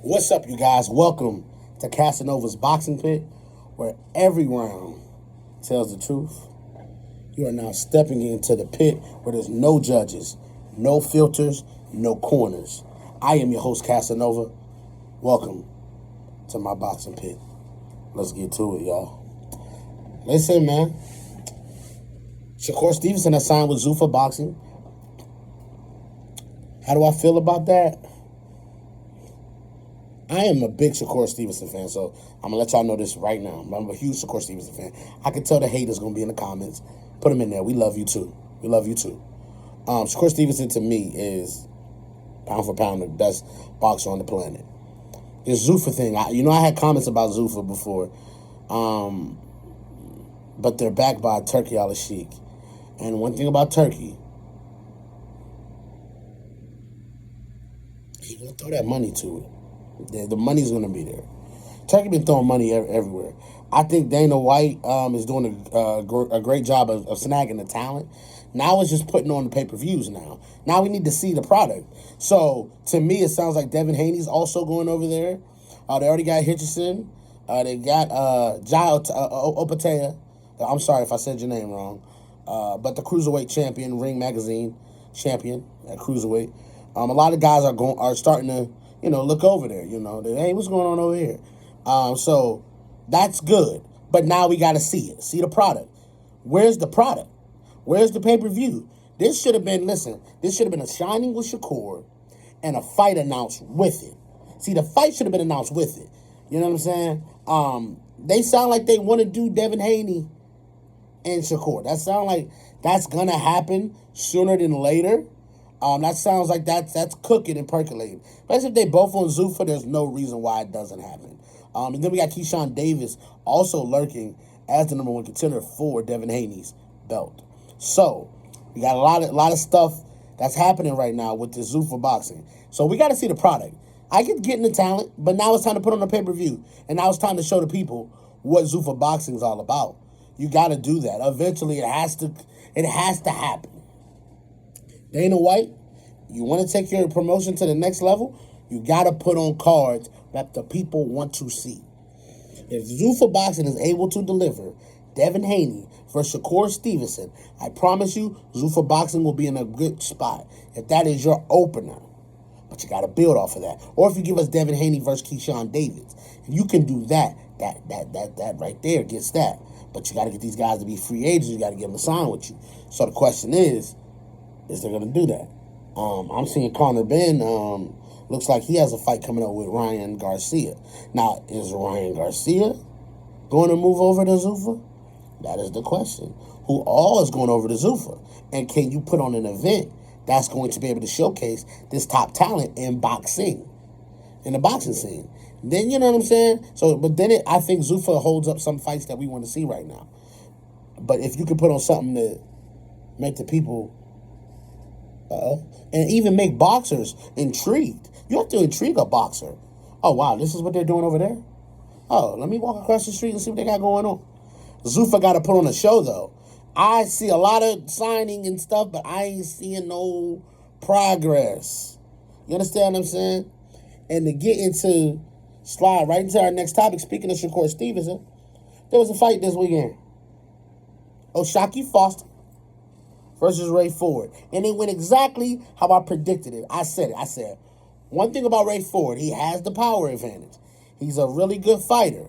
What's up, you guys? Welcome to Cassanova's Boxing Pit, where every round tells the truth. You are now stepping into the pit where there's no judges, no filters, no corners. I am your host, Cassanova. Welcome to my boxing pit. Let's get to it, y'all. Listen, man. Shakur Stevenson has signed with Zuffa Boxing. How do I feel about that? I am a big Shakur Stevenson fan, so I'm going to let y'all know this right now. I'm a huge Shakur Stevenson fan. I can tell the haters going to be in the comments. Put them in there. We love you, too. We love you, too. Shakur Stevenson, to me, is, pound for pound, the best boxer on the planet. This Zuffa thing, I had comments about Zuffa before, but they're backed by Turkey al-Sheikh. And one thing about Turkey, he's going to throw that money to it. The money's going to be there. Turkey been throwing money everywhere. I think Dana White is doing a great job of snagging the talent. Now it's just putting on the pay-per-views now. Now we need to see the product. So, to me, it sounds like Devin Haney's also going over there. They already got Hitchison. They got Jai Opatea. I'm sorry if I said your name wrong. But the Cruiserweight champion, Ring Magazine champion at Cruiserweight. A lot of guys are starting to, look over there, hey, what's going on over here? So that's good. But now we got to see it, see the product. Where's the product? Where's the pay-per-view? This should have been a signing with Shakur and a fight announced with it. See, the fight should have been announced with it. You know what I'm saying? They sound like they want to do Devin Haney and Shakur. That sound like that's going to happen sooner than later. That sounds like that's cooking and percolating. But if they both on Zuffa, there's no reason why it doesn't happen. And then we got Keyshawn Davis also lurking as the number one contender for Devin Haney's belt. So we got a lot of stuff that's happening right now with the Zuffa boxing. So we got to see the product. I get getting the talent, but now it's time to put on a pay-per-view. And now it's time to show the people what Zuffa boxing is all about. You got to do that. Eventually, it has to happen. Dana White, you want to take your promotion to the next level, you got to put on cards that the people want to see. If Zuffa Boxing is able to deliver Devin Haney versus Shakur Stevenson, I promise you, Zuffa Boxing will be in a good spot. If that is your opener. But you got to build off of that. Or if you give us Devin Haney versus Keyshawn Davis, if you can do that right there gets that. But you got to get these guys to be free agents. You got to get them to sign with you. So the question is they going to do that? I'm seeing Conor Ben, looks like he has a fight coming up with Ryan Garcia. Now, is Ryan Garcia going to move over to Zuffa? That is the question. Who all is going over to Zuffa? And can you put on an event that's going to be able to showcase this top talent in boxing, in the boxing scene? Then, you know what I'm saying? So, but then I think Zuffa holds up some fights that we want to see right now. But if you can put on something to make the people, and even make boxers intrigued. You have to intrigue a boxer. Oh, wow, this is what they're doing over there? Oh, let me walk across the street and see what they got going on. Zuffa got to put on a show, though. I see a lot of signing and stuff, but I ain't seeing no progress. You understand what I'm saying? And to slide right into our next topic, speaking of Shakur Stevenson, there was a fight this weekend. Shakur Foster versus Ray Ford. And it went exactly how I predicted it. I said, one thing about Ray Ford, he has the power advantage. He's a really good fighter.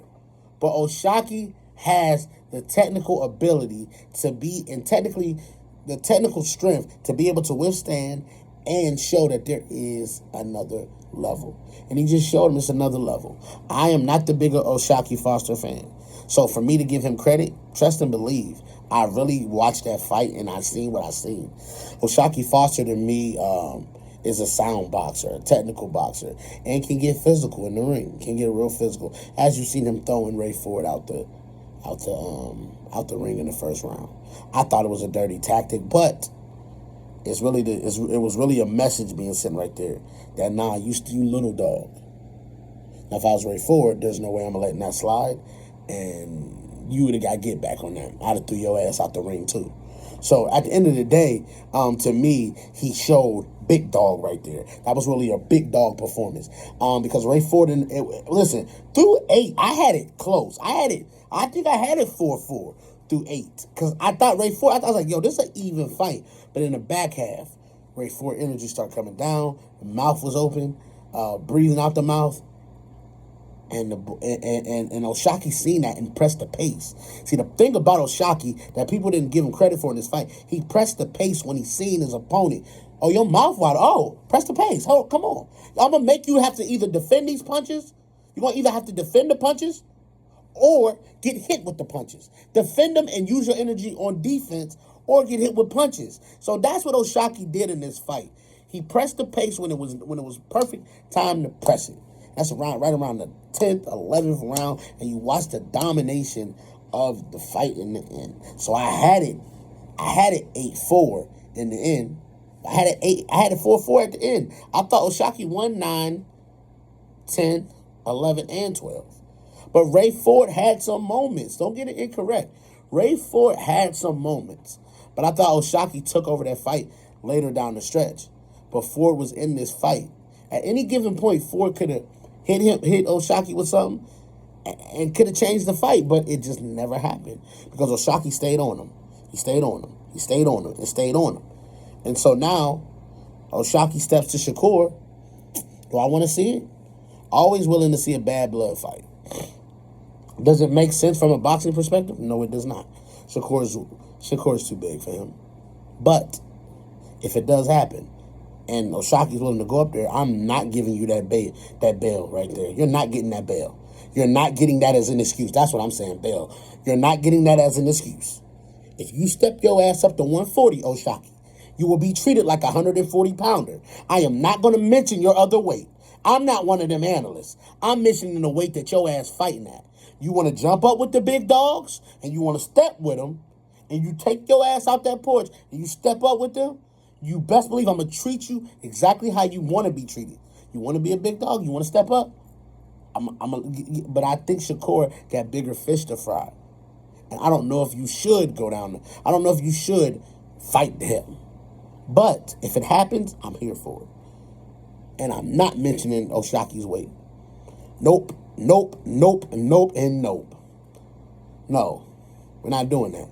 But Shakur has the technical ability to be, and the technical strength to be able to withstand and show that there is another level. And he just showed him it's another level. I am not the bigger Shakur Foster fan. So for me to give him credit, trust and believe, I really watched that fight and I seen what I seen. Shakur Foster to me is a sound boxer, a technical boxer, and can get physical in the ring. Can get real physical, as you've seen him throwing Ray Ford out the ring in the first round. I thought it was a dirty tactic, but it was really a message being sent right there that you little dog. Now if I was Ray Ford, there's no way I'm letting that slide, and you would have got get back on that. I'd have threw your ass out the ring too. So at the end of the day, to me, he showed big dog right there. That was really a big dog performance. Because Ray Ford listen, through 8, I had it close. I think I had it 4-4 through 8. Because I thought I was like, yo, this is an even fight. But in the back half, Ray Ford energy started coming down. The mouth was open, breathing out the mouth. And O'Shaquie seen that and pressed the pace. See, the thing about O'Shaquie that people didn't give him credit for in this fight, he pressed the pace when he seen his opponent. Oh, your mouth wide. Oh, press the pace. Oh, come on. I'm going to make you have to either defend these punches. You're going to either have to defend the punches or get hit with the punches. Defend them and use your energy on defense or get hit with punches. So that's what O'Shaquie did in this fight. He pressed the pace when it was perfect time to press it. That's right around the 10th, 11th round, and you watch the domination of the fight in the end. So I had it 8-4 in the end. I had it 4-4 at the end. I thought O'Shaquie won 9, 10, 11, and 12. But Ray Ford had some moments. Don't get it incorrect. Ray Ford had some moments. But I thought O'Shaquie took over that fight later down the stretch. But Ford was in this fight. At any given point, Ford could have hit O'Shaquie with something and could have changed the fight, but it just never happened because O'Shaquie stayed on him. He stayed on him. He stayed on him and stayed on him. And so now O'Shaquie steps to Shakur. Do I want to see it? Always willing to see a bad blood fight. Does it make sense from a boxing perspective? No, it does not. Shakur is too big for him. But if it does happen, and O'Shaquie's willing to go up there, I'm not giving you that bail right there. You're not getting that bail. You're not getting that as an excuse. That's what I'm saying, bail. You're not getting that as an excuse. If you step your ass up to 140, O'Shaquie, you will be treated like a 140-pounder. I am not going to mention your other weight. I'm not one of them analysts. I'm mentioning the weight that your ass fighting at. You want to jump up with the big dogs, and you want to step with them, and you take your ass out that porch, and you step up with them, you best believe I'm going to treat you exactly how you want to be treated. You want to be a big dog? You want to step up? But I think Shakur got bigger fish to fry. And I don't know if you should go down there. I don't know if you should fight him. But if it happens, I'm here for it. And I'm not mentioning O'Shaquie's weight. Nope, nope, nope, nope, and nope. No, we're not doing that.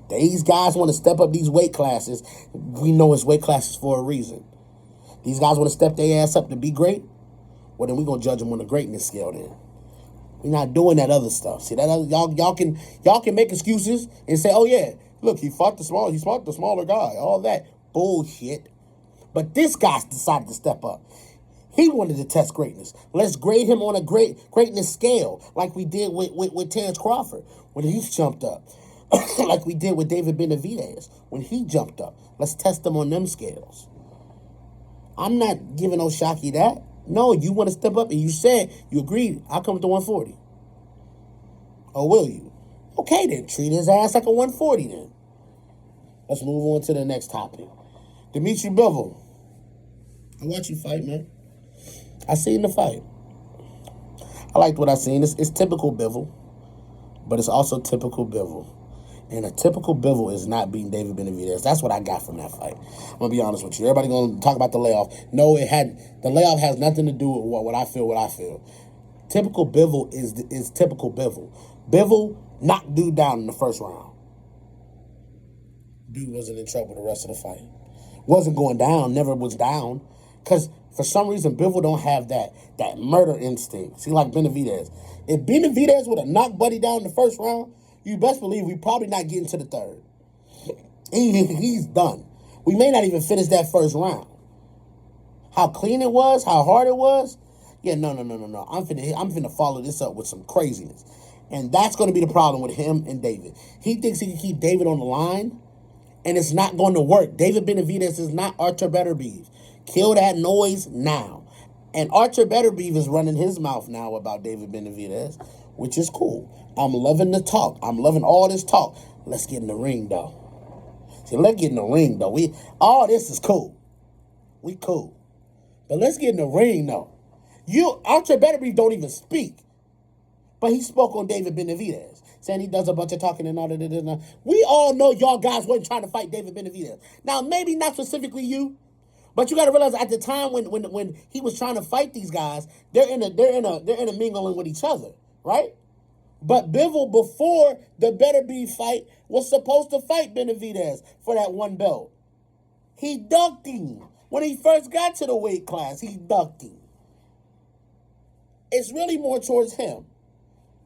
These guys want to step up these weight classes. We know it's weight classes for a reason. These guys want to step their ass up to be great. Well, then we're going to judge them on the greatness scale then. We're not doing that other stuff. See, that y'all can make excuses and say, oh, yeah, look, he fought the smaller guy. All that bullshit. But this guy decided to step up. He wanted to test greatness. Let's grade him on a greatness scale like we did with Terrence Crawford when he jumped up. Like we did with David Benavidez when he jumped up. Let's test them on them scales. I'm not giving O'Shaquie that. No, you want to step up and you said you agreed. I'll come with the 140. Or will you? Okay, then. Treat his ass like a 140 then. Let's move on to the next topic. Dimitri Bivol. I watched you fight, man. I seen the fight. I liked what I seen. It's typical Bivol, but it's also typical Bivol. And a typical Bivol is not beating David Benavidez. That's what I got from that fight. I'm going to be honest with you. Everybody going to talk about the layoff. No, the layoff has nothing to do with what I feel. Typical Bivol is typical Bivol. Bivol knocked dude down in the first round. Dude wasn't in trouble the rest of the fight. Wasn't going down, never was down. Because for some reason, Bivol don't have that murder instinct. See, like Benavidez. If Benavidez would have knocked Buddy down in the first round, you best believe we probably not getting to the third. He's done. We may not even finish that first round. How clean it was, how hard it was. Yeah, no. I'm finna follow this up with some craziness. And that's going to be the problem with him and David. He thinks he can keep David on the line, and it's not going to work. David Benavidez is not Artur Beterbiev. Kill that noise now. And Artur Beterbiev is running his mouth now about David Benavidez, which is cool. I'm loving the talk. I'm loving all this talk. Let's get in the ring, though. See, let's get in the ring, though. All this is cool. We cool. But let's get in the ring, though. Artur Beterbiev don't even speak. But he spoke on David Benavidez. saying he does a bunch of talking and all that. We all know y'all guys wasn't trying to fight David Benavidez. Now, maybe not specifically you, but you got to realize at the time when he was trying to fight these guys, they're intermingling with each other, right? But Bivol, before the Better Beef fight, was supposed to fight Benavidez for that one belt. He ducked him. When he first got to the weight class, he ducked him. It's really more towards him.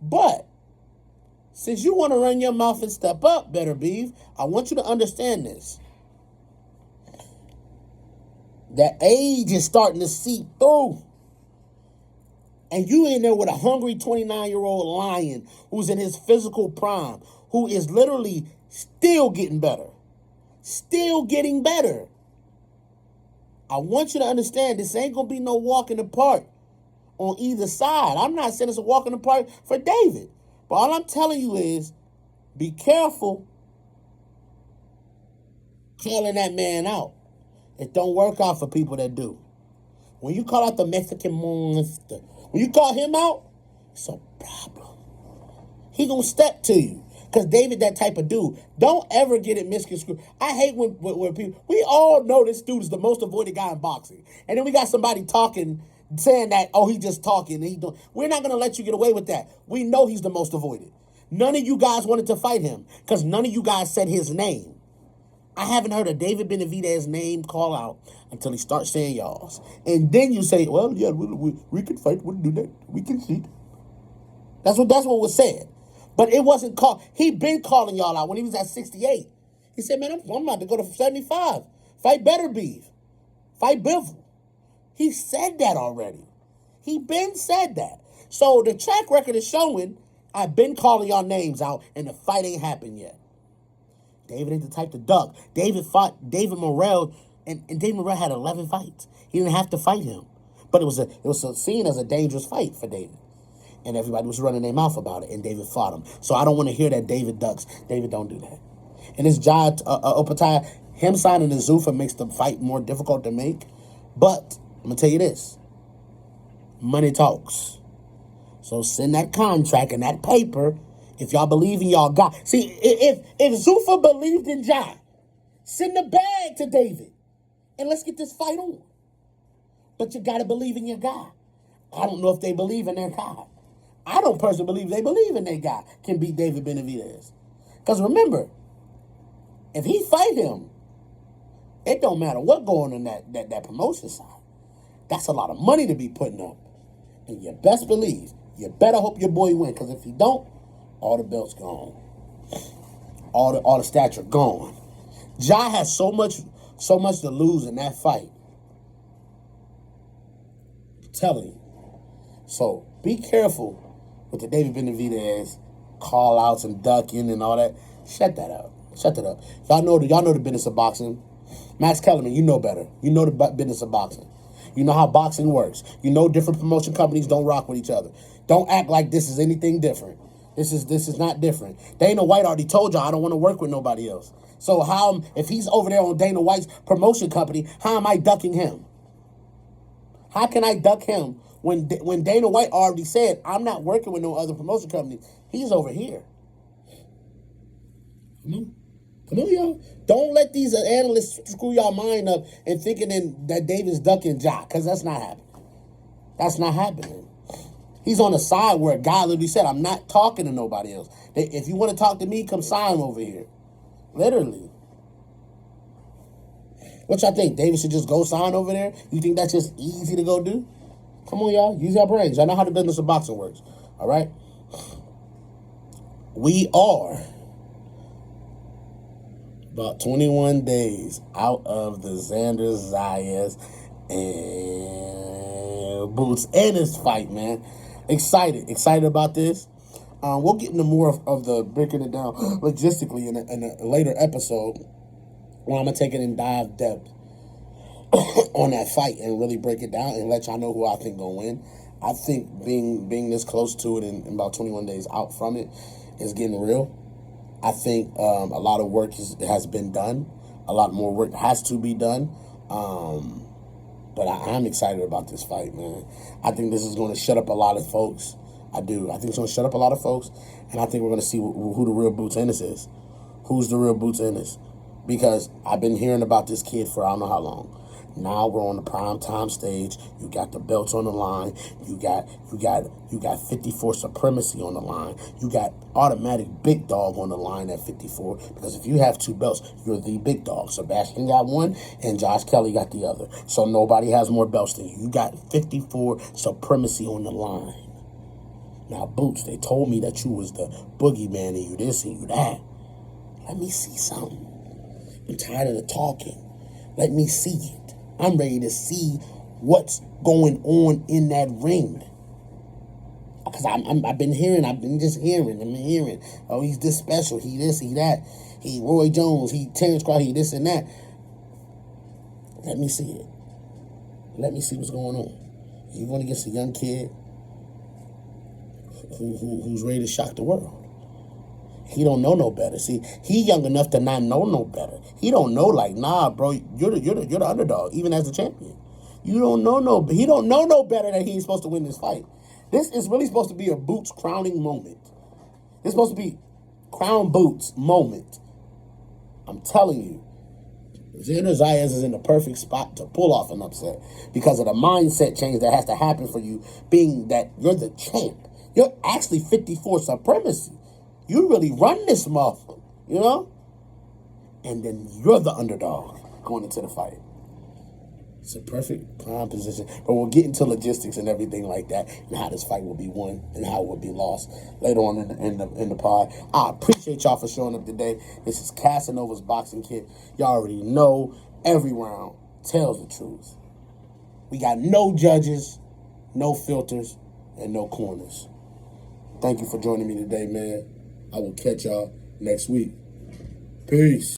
But since you want to run your mouth and step up, Better Beef, I want you to understand this. That age is starting to seep through. And you in there with a hungry 29-year-old lion who's in his physical prime, who is literally still getting better. Still getting better. I want you to understand this ain't going to be no walk in the park on either side. I'm not saying it's a walk in the park for David. But all I'm telling you is be careful calling that man out. It don't work out for people that do. When you call out the Mexican monster, when you call him out, it's a problem. He gonna step to you. Because David that type of dude. Don't ever get it misconstrued. I hate when people, we all know this dude is the most avoided guy in boxing. And then we got somebody talking, saying that, oh, he just talking. And he don't. We're not going to let you get away with that. We know he's the most avoided. None of you guys wanted to fight him because none of you guys said his name. I haven't heard a David Benavidez name call out until he starts saying y'all's. And then you say, well, yeah, we can fight. We'll do that. We can see. That's what was said. But it wasn't called. He been calling y'all out when he was at 68. He said, man, I'm about to go to 75. Fight Better Beef. Fight Bivol. He said that already. He been said that. So the track record is showing I've been calling y'all names out and the fight ain't happened yet. David ain't the type to duck. David fought David Morrell, and David Morrell had 11 fights. He didn't have to fight him. But it was seen as a dangerous fight for David. And everybody was running their mouth about it, and David fought him. So I don't want to hear that David ducks. David don't do that. And this Opatai, him signing the Zuffa makes the fight more difficult to make. But I'm going to tell you this. Money talks. So send that contract and that paper if y'all believe in y'all God. See, if Zuffa believed in Ja, send the bag to David. And let's get this fight on. But you got to believe in your guy. I don't know if they believe in their God. I don't personally believe they believe in their guy can beat David Benavidez. Because remember, if he fight him, it don't matter what going on that promotion side. That's a lot of money to be putting up. And you best believe, you better hope your boy win. Because if he don't, all the belts gone. All the stature gone. Ja has so much to lose in that fight. I'm telling you. So be careful with the David Benavidez call outs and ducking and all that. Shut that up. Shut that up. Y'all know the business of boxing. Max Kellerman, you know better. You know the business of boxing. You know how boxing works. You know different promotion companies don't rock with each other. Don't act like this is anything different. This is not different. Dana White already told y'all I don't want to work with nobody else. So how, if he's over there on Dana White's promotion company, how am I ducking him? How can I duck him when Dana White already said, I'm not working with no other promotion company? He's over here. Come on, y'all. Don't let these analysts screw y'all mind up and thinking that David's ducking Ja, because that's not happening. That's not happening. He's on the side where a guy literally said, I'm not talking to nobody else. If you want to talk to me, come sign over here. Literally. What y'all think? David should just go sign over there? You think that's just easy to go do? Come on, y'all. Use your brains. Y'all know how the business of boxing works. All right? We are about 21 days out of the Xander Zayas and Boots and his fight, man. Excited about this. We'll get into more of the breaking it down logistically in a later episode where I'm going to take it in dive depth on that fight and really break it down and let y'all know who I think going to win. I think being this close to it and about 21 days out from it is getting real. I think a lot of work has been done. A lot more work has to be done. But I'm excited about this fight, man. I think this is going to shut up a lot of folks. I do. I think it's going to shut up a lot of folks, and I think we're going to see who the real Boots Ennis is. Who's the real Boots Ennis? Because I've been hearing about this kid for I don't know how long. Now we're on the prime time stage. You got the belts on the line. You got 54 supremacy on the line. You got automatic big dog on the line at 54. Because if you have 2 belts, you're the big dog. Sebastian got 1 and Josh Kelly got the other. So nobody has more belts than you. You got 54 supremacy on the line. Now, Boots, they told me that you was the boogeyman and you this and you that. Let me see something. I'm tired of the talking. Let me see it. I'm ready to see what's going on in that ring. Because I've been hearing. Oh, he's this special. He this, he that. He Roy Jones. He Terrence Crawford. He this and that. Let me see it. Let me see what's going on. You're going against a young kid who's ready to shock the world. He don't know no better. See, he young enough to not know no better. He don't know like, nah, bro, you're the underdog, even as the champion. He don't know no better that he ain't supposed to win this fight. This is really supposed to be a Boots crowning moment. It's supposed to be crown Boots moment. I'm telling you, Xander Zayas is in the perfect spot to pull off an upset because of the mindset change that has to happen for you, being that you're the champ. You're actually 54 supremacy. You really run this motherfucker, you know? And then you're the underdog going into the fight. It's a perfect prime position. But we'll get into logistics and everything like that and how this fight will be won and how it will be lost later on in the pod. I appreciate y'all for showing up today. This is Cassanova's Boxing Kit. Y'all already know every round tells the truth. We got no judges, no filters, and no corners. Thank you for joining me today, man. I will catch y'all next week. Peace.